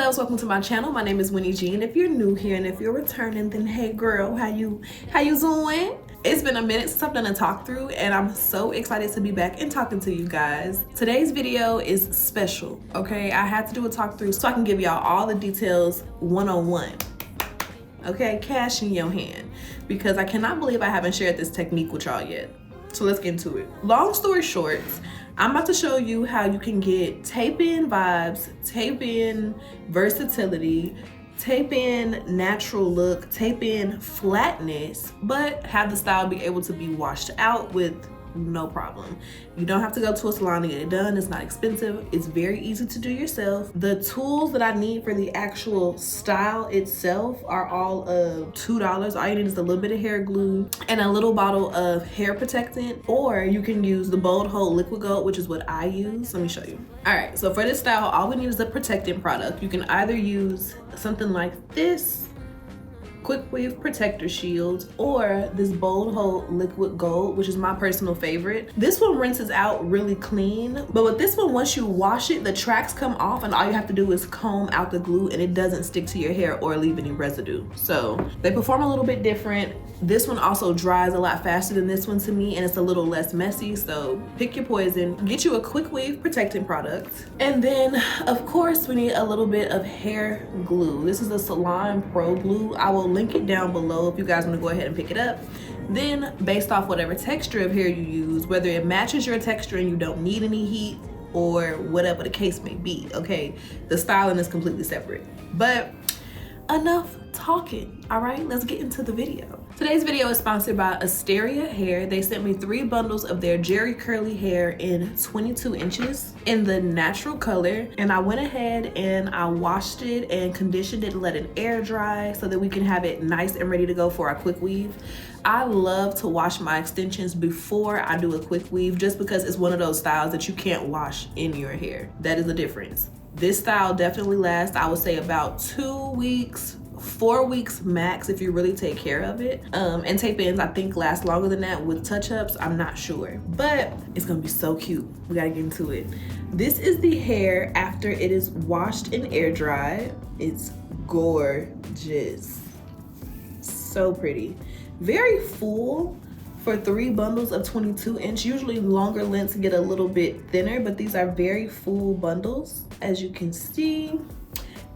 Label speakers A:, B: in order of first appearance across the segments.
A: loves, welcome to my channel. My name is Wynne G, and if you're new here and if you're returning, then hey girl, how you doing? It's been a minute since I've done a talk through, and I'm so excited to be back and talking to you guys. Today's video is special, okay? I had to do a talk through so I can give y'all all the details one-on-one. Okay, cash in your hand, because I cannot believe I haven't shared this technique with y'all yet. So let's get into it. Long story short, I'm about to show you how you can get tape-in vibes, tape-in versatility, tape-in natural look, tape-in flatness, but have the style be able to be washed out with no problem. You don't have to go to a salon to get it done. It's not expensive. It's very easy to do yourself. The tools that I need for the actual style itself are all of $2. All you need is a little bit of hair glue and a little bottle of hair protectant, or you can use the Bold Hold Liquid Gold, which is what I use. Let me show you. All right, so for this style, all we need is a protectant product. You can either use something like this QUICKWEAVE protector shields, or this Bold Hold Liquid Gold, which is my personal favorite. This one rinses out really clean, but with this one, once you wash it, the tracks come off and all you have to do is comb out the glue and it doesn't stick to your hair or leave any residue. So they perform a little bit different. This one also dries a lot faster than this one to me, and it's a little less messy, so pick your poison. Get you a QUICKWEAVE protecting product. And then of course we need a little bit of hair glue. This is a Salon Pro glue. I will link it down below if you guys want to go ahead and pick it up. Then based off whatever texture of hair you use, whether it matches your texture and you don't need any heat or whatever the case may be, okay, the styling is completely separate. But enough talking, all right, let's get into the video. Today's video is sponsored by Asteria Hair. They sent me 3 bundles of their Jerry curly hair in 22 inches in the natural color, and I went ahead and I washed it and conditioned it to let it air dry so that we can have it nice and ready to go for our quick weave. I love to wash my extensions before I do a quick weave, just because it's one of those styles that you can't wash in your hair. That is the difference. This style definitely lasts, I would say, about 2 weeks, 4 weeks max if you really take care of it. And tape-ins I think last longer than that. With touch-ups, I'm not sure, but it's gonna be so cute. We gotta get into it. This is the hair after it is washed and air dried. It's gorgeous, so pretty, very full. For 3 bundles of 22 inch, usually longer lengths get a little bit thinner, but these are very full bundles, as you can see.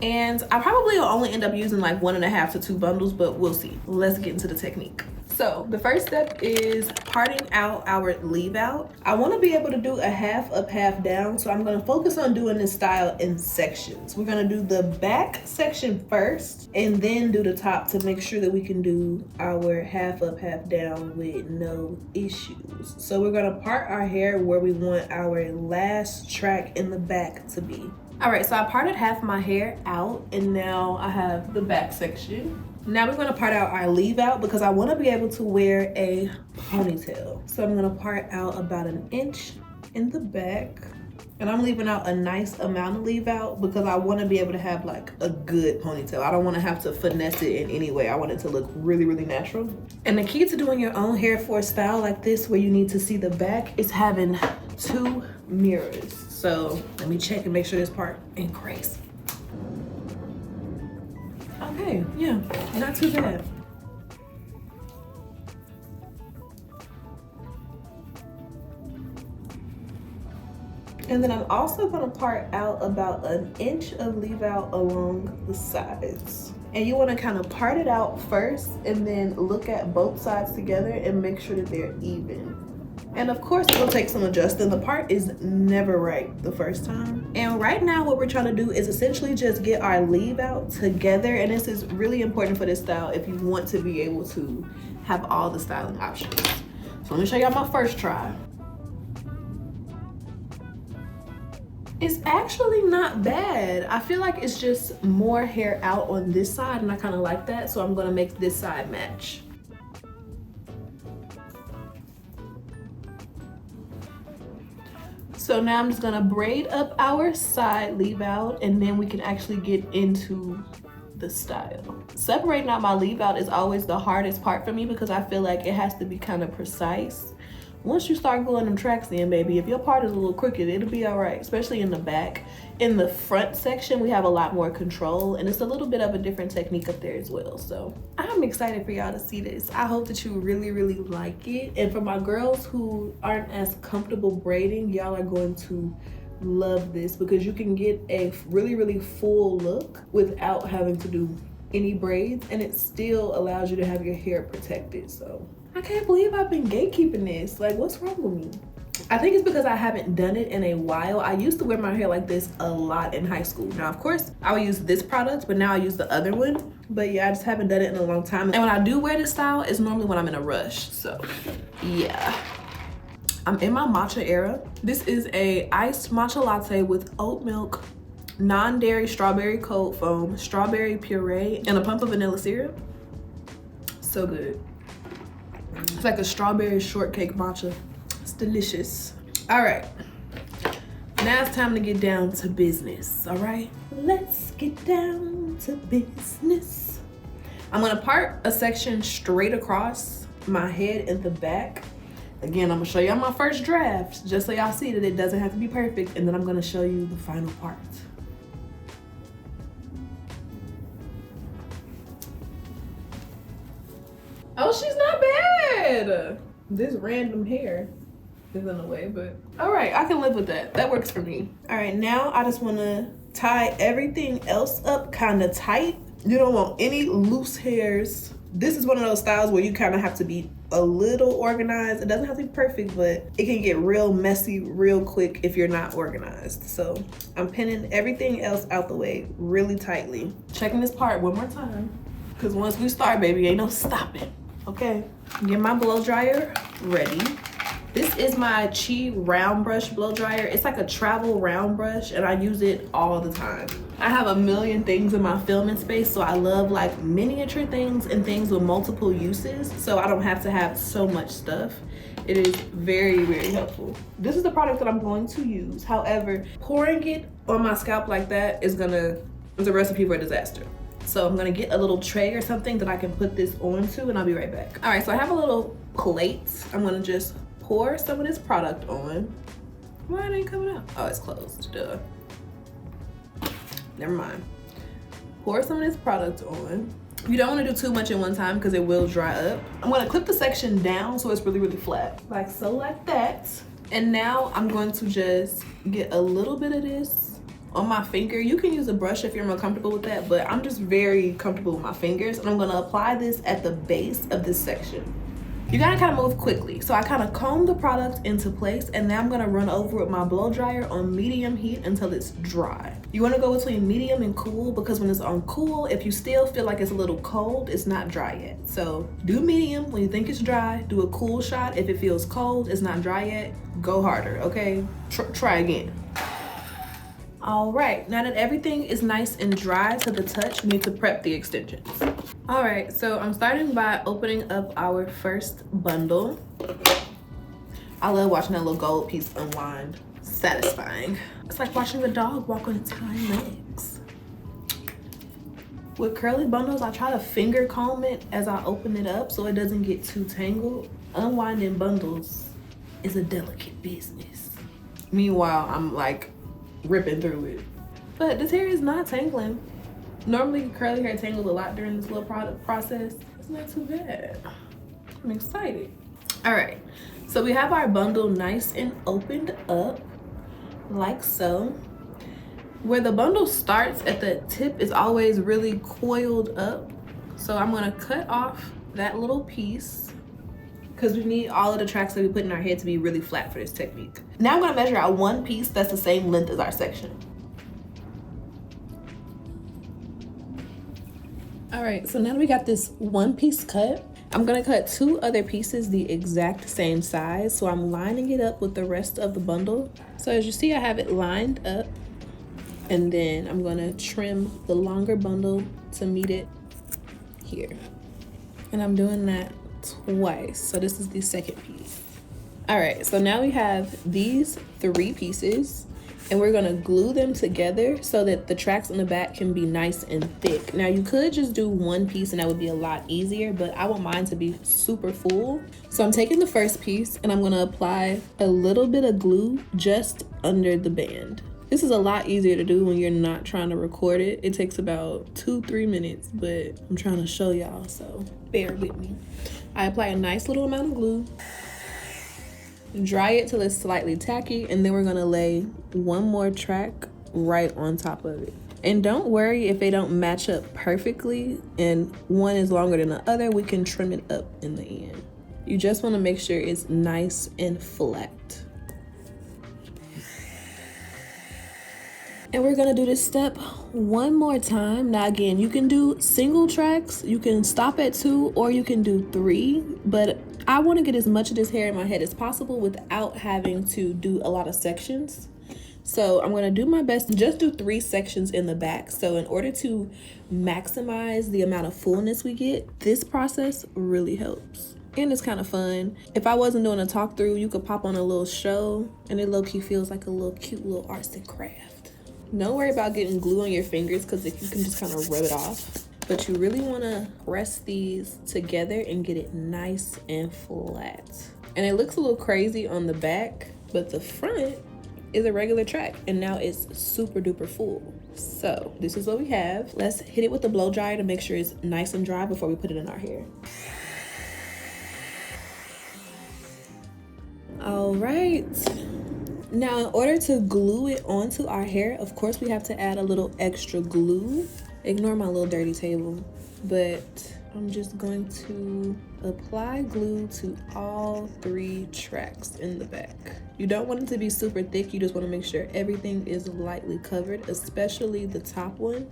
A: And I probably will only end up using like 1.5 to 2 bundles, but we'll see. Let's get into the technique. So the first step is parting out our leave out. I want to be able to do a half up, half down, so I'm going to focus on doing this style in sections. We're going to do the back section first and then do the top to make sure that we can do our half up, half down with no issues. So we're going to part our hair where we want our last track in the back to be. All right, so I parted half my hair out, and now I have the back section. Now we're gonna part out our leave out because I wanna be able to wear a ponytail. So I'm gonna part out about 1 inch in the back, and I'm leaving out a nice amount of leave out because I wanna be able to have like a good ponytail. I don't wanna have to finesse it in any way. I want it to look really, really natural. And the key to doing your own hair for a style like this where you need to see the back is having 2 mirrors. So let me check and make sure this part ain't crazy. Okay, yeah, not too bad. And then I'm also gonna part out about 1 inch of leave out along the sides. And you wanna kind of part it out first and then look at both sides together and make sure that they're even. And of course, it'll take some adjusting. The part is never right the first time. And right now, what we're trying to do is essentially just get our leave out together. And this is really important for this style if you want to be able to have all the styling options. So let me show y'all my first try. It's actually not bad. I feel like it's just more hair out on this side, and I kind of like that. So I'm gonna make this side match. So now I'm just gonna braid up our side leave out, and then we can actually get into the style. Separating out my leave out is always the hardest part for me because I feel like it has to be kind of precise. once you start going them tracks in, baby, if your part is a little crooked, it'll be all right, especially in the back. In the front section, we have a lot more control, and it's a little bit of a different technique up there as well. So I'm excited for y'all to see this. I hope that you really, really like it. And for my girls who aren't as comfortable braiding, y'all are going to love this because you can get a really, really full look without having to do any braids, and it still allows you to have your hair protected. So I can't believe I've been gatekeeping this. Like, what's wrong with me? I think it's because I haven't done it in a while. I used to wear my hair like this a lot in high school. Now, of course, I would use this product, but now I use the other one. But yeah, I just haven't done it in a long time. And when I do wear this style, it's normally when I'm in a rush. So yeah, I'm in my matcha era. This is a iced matcha latte with oat milk, non-dairy strawberry cold foam, strawberry puree, and a pump of vanilla syrup. So good. It's like a strawberry shortcake matcha. Delicious. All right, now it's time to get down to business. All right, let's get down to business. I'm gonna part a section straight across my head and the back. Again, I'm gonna show y'all my first draft just so y'all see that it doesn't have to be perfect, and then I'm gonna show you the final part. Oh, she's not bad. This random hair is in the way, but all right, I can live with that. That works for me. All right, now I just want to tie everything else up kind of tight. You don't want any loose hairs. This is one of those styles where you kind of have to be a little organized. It doesn't have to be perfect, but it can get real messy real quick if you're not organized. So I'm pinning everything else out the way really tightly. Checking this part one more time, because once we start, baby, ain't no stopping. Okay, get my blow dryer ready. This is my Chi round brush blow dryer. It's like a travel round brush, and I use it all the time. I have a million things in my filming space, so I love like miniature things and things with multiple uses, so I don't have to have so much stuff. It is very, very helpful. This is the product that I'm going to use. However, pouring it on my scalp like that is a recipe for a disaster. So I'm gonna get a little tray or something that I can put this onto, and I'll be right back. All right, so I have a little plate. I'm gonna just pour some of this product on. Why it ain't coming out? Oh, it's closed, duh. Never mind. Pour some of this product on. You don't want to do too much in one time because it will dry up. I'm going to clip the section down so it's really, really flat. Like so, like that. And now I'm going to just get a little bit of this on my finger. You can use a brush if you're more comfortable with that, but I'm just very comfortable with my fingers. And I'm going to apply this at the base of this section. You gotta kind of move quickly. So I kind of comb the product into place, and now I'm gonna run over with my blow dryer on medium heat until it's dry. You wanna go between medium and cool, because when it's on cool, if you still feel like it's a little cold, it's not dry yet. So do medium when you think it's dry, do a cool shot. If it feels cold, it's not dry yet, go harder, okay? Try again. All right, now that everything is nice and dry to the touch, we need to prep the extensions. All right, so I'm starting by opening up our first bundle. I love watching that little gold piece unwind. Satisfying. It's like watching a dog walk on its hind legs. With curly bundles, I try to finger comb it as I open it up so it doesn't get too tangled. Unwinding bundles is a delicate business. Meanwhile, I'm like ripping through it. But this hair is not tangling. Normally curly hair tangles a lot during this little product process. It's not too bad. I'm excited. All right, so we have our bundle nice and opened up like so. Where the bundle starts at the tip is always really coiled up. So I'm gonna cut off that little piece because we need all of the tracks that we put in our head to be really flat for this technique. Now I'm gonna measure out one piece that's the same length as our section. All right, so now that we got this one piece cut, I'm gonna cut two other pieces the exact same size. So I'm lining it up with the rest of the bundle. So as you see, I have it lined up, and then I'm gonna trim the longer bundle to meet it here. And I'm doing that twice. So this is the second piece. All right, so now we have these three pieces, and we're gonna glue them together so that the tracks in the back can be nice and thick. Now you could just do one piece and that would be a lot easier, but I want mine to be super full. So I'm taking the first piece and I'm gonna apply a little bit of glue just under the band. This is a lot easier to do when you're not trying to record it. It takes about 2-3 minutes, but I'm trying to show y'all, so bear with me. I apply a nice little amount of glue, dry it till it's slightly tacky, and then we're gonna lay one more track right on top of it. And don't worry if they don't match up perfectly and one is longer than the other, we can trim it up in the end. You just wanna make sure it's nice and flat. And we're gonna do this step one more time. Now again, you can do single tracks, you can stop at 2, or you can do 3, but I wanna get as much of this hair in my head as possible without having to do a lot of sections. So I'm gonna do my best to just do 3 sections in the back. So in order to maximize the amount of fullness we get, this process really helps. And it's kind of fun. If I wasn't doing a talk through, you could pop on a little show and it low-key feels like a little cute little arts and craft. Don't worry about getting glue on your fingers because if you can just kind of rub it off. But you really want to press these together and get it nice and flat. And it looks a little crazy on the back, but the front is a regular track and now it's super duper full. So this is what we have. Let's hit it with the blow dryer to make sure it's nice and dry before we put it in our hair. All right. Now, in order to glue it onto our hair, of course, we have to add a little extra glue. Ignore my little dirty table, but I'm just going to apply glue to all 3 tracks in the back. You don't want it to be super thick. You just want to make sure everything is lightly covered, especially the top one.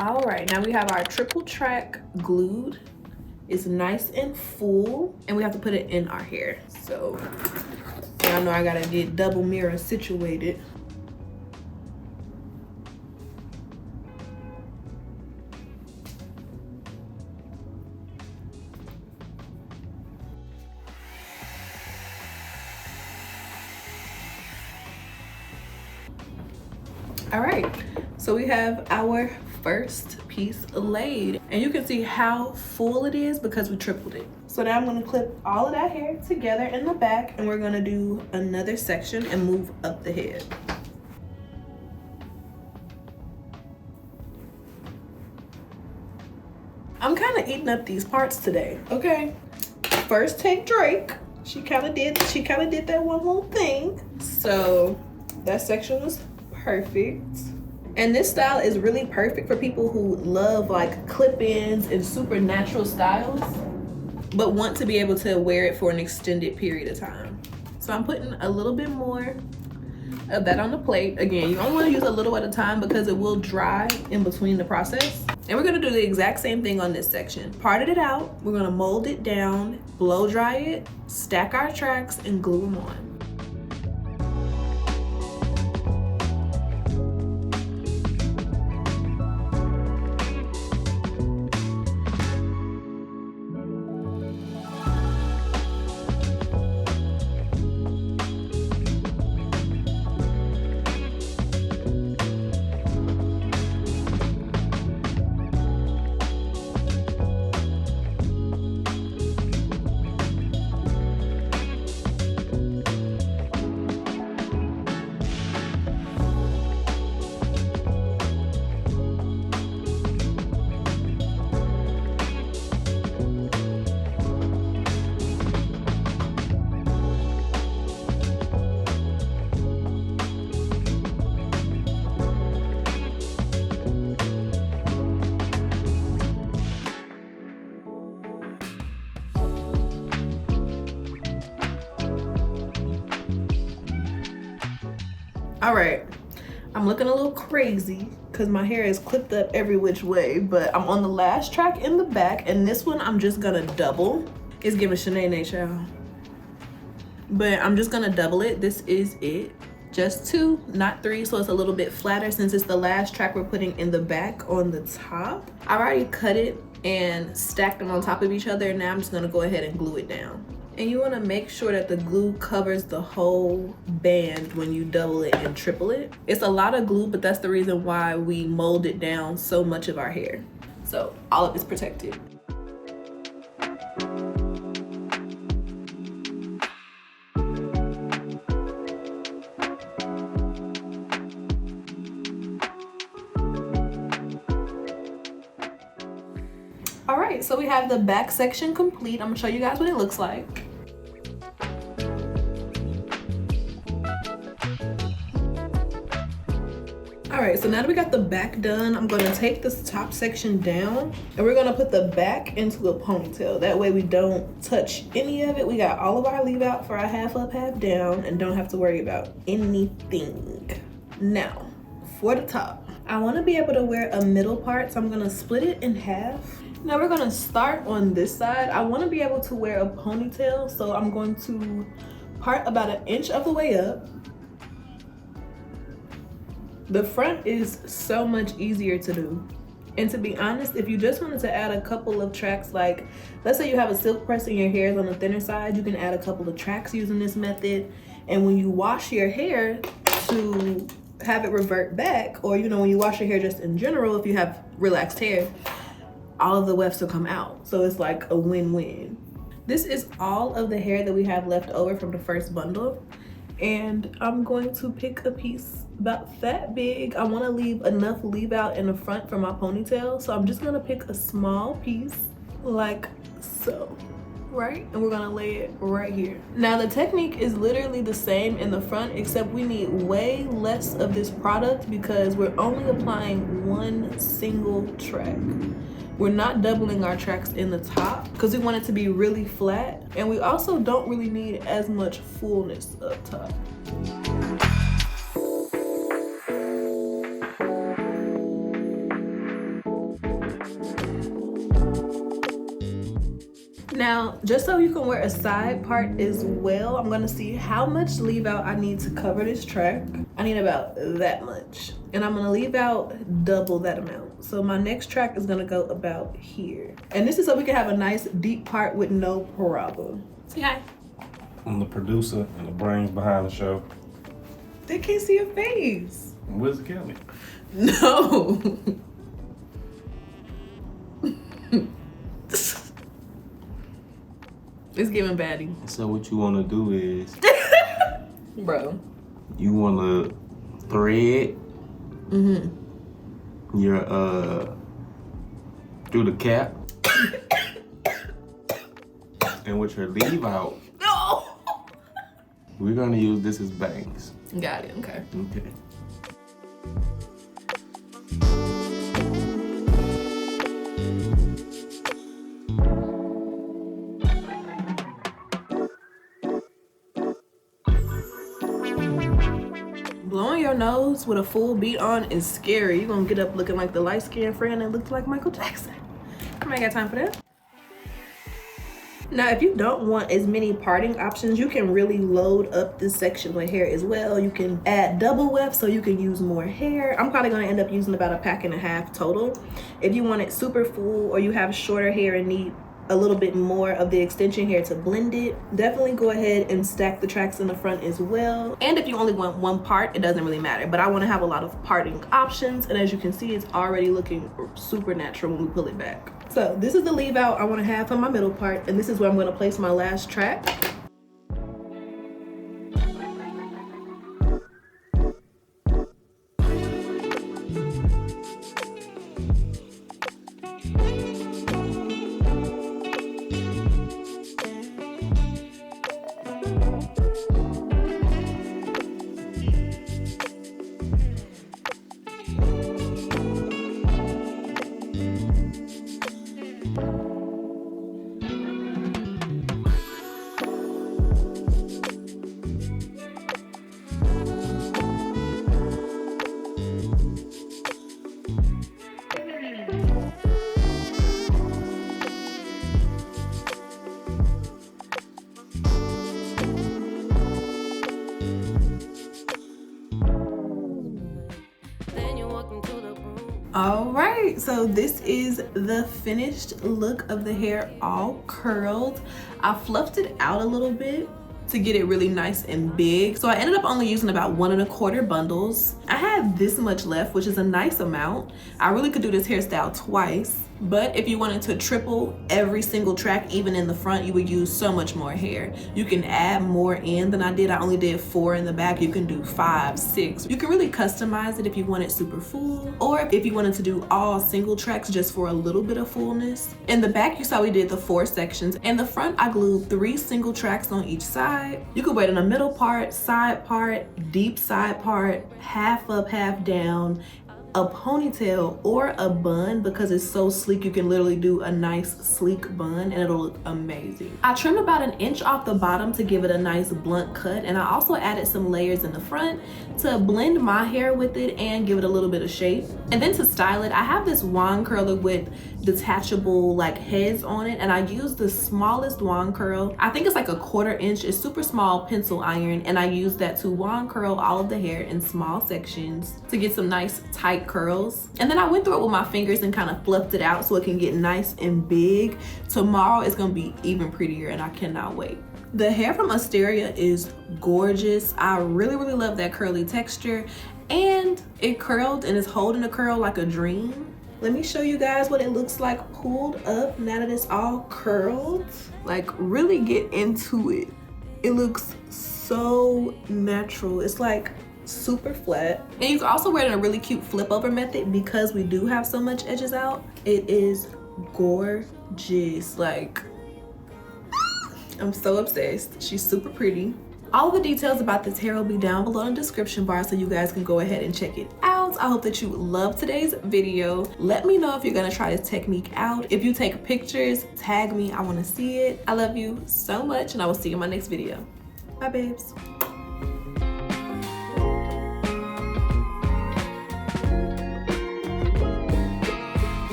A: All right, now we have our triple track glued. It's nice and full, and we have to put it in our hair. So y'all know I gotta get double mirror situated. All right, so we have our first piece laid, and you can see how full it is because we tripled it. So now I'm gonna clip all of that hair together in the back, and we're gonna do another section and move up the head. I'm kind of eating up these parts today, okay? First take Drake. She kind of did that one little thing. So that section was perfect. And this style is really perfect for people who love like clip-ins and super natural styles, but want to be able to wear it for an extended period of time. So I'm putting a little bit more of that on the plate. Again, you only want to use a little at a time because it will dry in between the process. And we're gonna do the exact same thing on this section. Parted it out, we're gonna mold it down, blow dry it, stack our tracks, and glue them on. All right, I'm looking a little crazy because my hair is clipped up every which way, but I'm on the last track in the back, and this one I'm just gonna double. It's giving Shanae, child. But I'm just gonna double it. This is it. Just 2, not 3, so it's a little bit flatter since it's the last track we're putting in the back on the top. I already cut it and stacked them on top of each other. Now I'm just gonna go ahead and glue it down. And you want to make sure that the glue covers the whole band when you double it and triple it. It's a lot of glue, but that's the reason why we molded down so much of our hair. So all of it's protected. All right, so we have the back section complete. I'm gonna show you guys what it looks like. All right, so now that we got the back done, I'm gonna take this top section down and we're gonna put the back into a ponytail. That way we don't touch any of it. We got all of our leave out for our half up, half down, and don't have to worry about anything. Now, for the top, I wanna be able to wear a middle part, so I'm gonna split it in half. Now we're gonna start on this side. I wanna be able to wear a ponytail, so I'm going to part about 1 inch of the way up. The front is so much easier to do. And to be honest, if you just wanted to add a couple of tracks, like let's say you have a silk press and your hair is on the thinner side, you can add a couple of tracks using this method. And when you wash your hair to have it revert back, or when you wash your hair just in general, if you have relaxed hair, all of the wefts will come out. So it's like a win-win. This is all of the hair that we have left over from the first bundle. And I'm going to pick a piece about that big. I want to leave enough leave out in the front for my ponytail. So I'm just going to pick a small piece like so, right? And we're going to lay it right here. Now the technique is literally the same in the front, except we need way less of this product because we're only applying one single track. We're not doubling our tracks in the top because we want it to be really flat. And we also don't really need as much fullness up top. Now, just so you can wear a side part as well, I'm gonna see how much leave out I need to cover this track. I need about that much. And I'm gonna leave out double that amount. So my next track is gonna go about here. And this is so we can have a nice deep part with no problem. Say hi.
B: I'm the producer and the brains behind the show.
A: They can't see your face.
B: Where's Kelly?
A: No. It's giving baddie.
B: So what you want to do is,
A: bro,
B: you want to thread your through the cap, and with your leave out,
A: no.
B: We're gonna use this as bangs.
A: Got it. Okay.
B: Okay.
A: Blowing your nose with a full beat on is scary. You're gonna get up looking like the light-skinned friend that looked like Michael Jackson. I ain't got time for that. Now, if you don't want as many parting options, you can really load up this section with hair as well. You can add double weft so you can use more hair. I'm probably gonna end up using about 1.5 packs total. If you want it super full or you have shorter hair and need a little bit more of the extension hair to blend it, definitely go ahead and stack the tracks in the front as well. And if you only want one part, it doesn't really matter, but I want to have a lot of parting options, and as you can see, it's already looking super natural when we pull it back. So this is the leave out I want to have for my middle part, and this is where I'm going to place my last track. All right, so this is the finished look of the hair, all curled. I fluffed it out a little bit to get it really nice and big. So I ended up only using about 1 1/4 bundles. I had this much left, which is a nice amount. I really could do this hairstyle twice. But if you wanted to triple every single track, even in the front, you would use so much more hair. You can add more in than I did. I only did 4 in the back. You can do 5, 6. You can really customize it if you want it super full, or if you wanted to do all single tracks just for a little bit of fullness. In the back, you saw we did the 4 sections. In the front, I glued 3 single tracks on each side. You could wear it in the middle part, side part, deep side part, half up, half down, a ponytail, or a bun. Because it's so sleek, you can literally do a nice sleek bun and it'll look amazing. I trimmed about 1 inch off the bottom to give it a nice blunt cut, and I also added some layers in the front to blend my hair with it and give it a little bit of shape. And then to style it, I have this wand curler with detachable like heads on it, and I used the smallest wand curl. I think it's like a 1/4 inch. It's super small pencil iron, and I used that to wand curl all of the hair in small sections to get some nice tight curls. And then I went through it with my fingers and kind of fluffed it out so it can get nice and big. Tomorrow it's gonna be even prettier, and I cannot wait. The hair from Asteria is gorgeous. I really love that curly texture, and it curled and is holding a curl like a dream. Let me show you guys what it looks like pulled up now that it's all curled. Like, really get into it. It looks so natural. It's like super flat, and you can also wear it in a really cute flip over method because we do have so much edges out. It is gorgeous. Like, I'm so obsessed. She's super pretty. All of the details about this hair will be down below in the description bar, so you guys can go ahead and check it out. I hope that you love today's video. Let me know if you're gonna try this technique out. If you take pictures, tag me. I want to see it. I love you so much, and I will see you in my next video. Bye, babes.